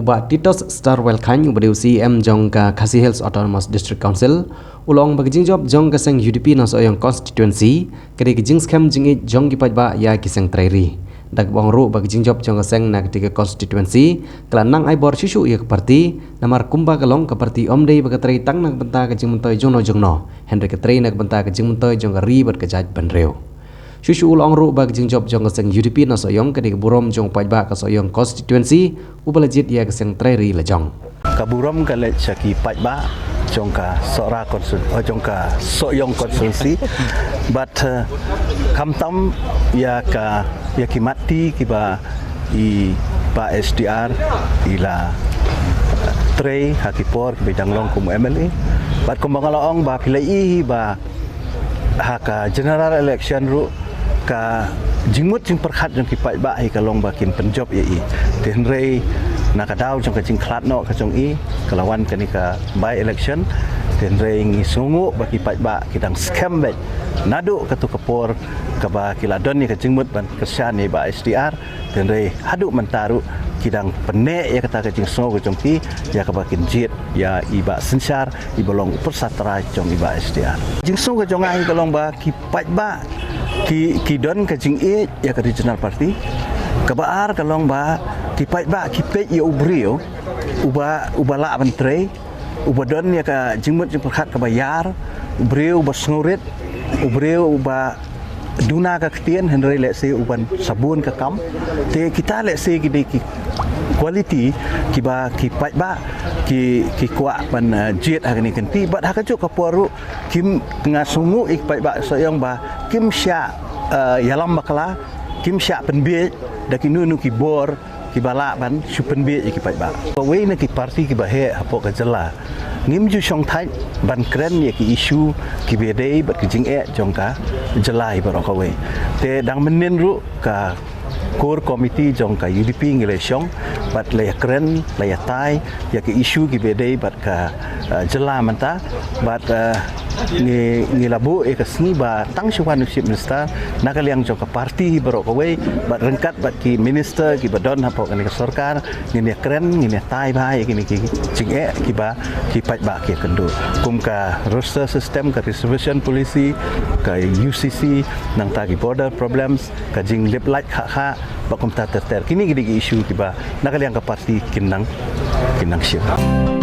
uba Titos Starwell Khan ubadiu CM jong ka Khasi Hills Autonomous District Council ulong bagijing job jong ka seng UDP na soyong constituency kari kijing scam jingi jong gipajba ya kiseng trairi dak bang ru bagijing job jong ka seng na ketiga constituency kelanang ai bor susu ya parti namar kumba kalong ka parti omdei bagatrai tang nak benta kijing mentoy jongno Henry katrai nak benta kijing mentoy jong ka ribet kejaj banreu Shushu ulong ru bag jing job jong kaseng UDP na soyong kadi burom jong pajba ka soyong constituency ubalajit ya kaseng trairi lejong. Kaburom ka le syaki pajba jong ka sora jong ka soyong constituency but kamtam ya kimati kiba I pa SDR ila tray hakipor bidang long kum MLA but kumbangalaong ba pilai ba haka general election ru ka jingmut jing perkhat jong kipai ba hi kalong bakin penjob ye I tenrei nakadaw jong ka jing khlat no ka jong I kalawan kani ka by election tenrei ngi sungu ba kipai ba kidang scam bet nadu ka tu kapor ka ba kiladon ni ka jingmut ban kesyan ni ba SDR tenrei hadu mentaru kidang pene ya kata ka jing sungu ka jong ki ya ka bakin jit ya iba sensar ibolong persatra jong iba SDR jing sungu ka jong ai kalong ba kipai ba ki don ka jing e ya ka regional party ka baar kalong ba ki pai ba ki pe ya ubrio uba la bantre uba don ya ka jingmut jing perkhat ka bayar ubrio uba sngurit ubrio uba duna ka ktien henry le se uban sabun ka kam te kita le se ki quality ki ba ki pai ba ki kuat ban jet agni kenti bat hakajuk ka poru kim ngasungu ik pai ba soyong ba kim sya yalam bakla kim sya penbe dakinu nu ki bor ki bala ban su penbe ki pai ba we na ki parti ki ba he apo ka jela ngim ju song thai ban kren ye ki issue ki bedei bat ki jing e jongka jelai ba ka we te dang menin ru ka core committee jong ka UDP ngilesiong bat le kren le tai ya ki issue ki bedei bat ka jela manta bat ni labu e ka sni ba tang shuwan chief minister nakaliang jong ka parti baro ka we bat rengkat bat ki minister ki badon hapo ka sarkar ni kren ni tai ba ki ni ki jing e ki ba ki pai ba ki kendu kum ka roster system ka reservation policy ka UCC nang ta ki border problems ka jing lip light kha ba kum ta ter kini ki issue ki ba nakaliang ka parti kinang siap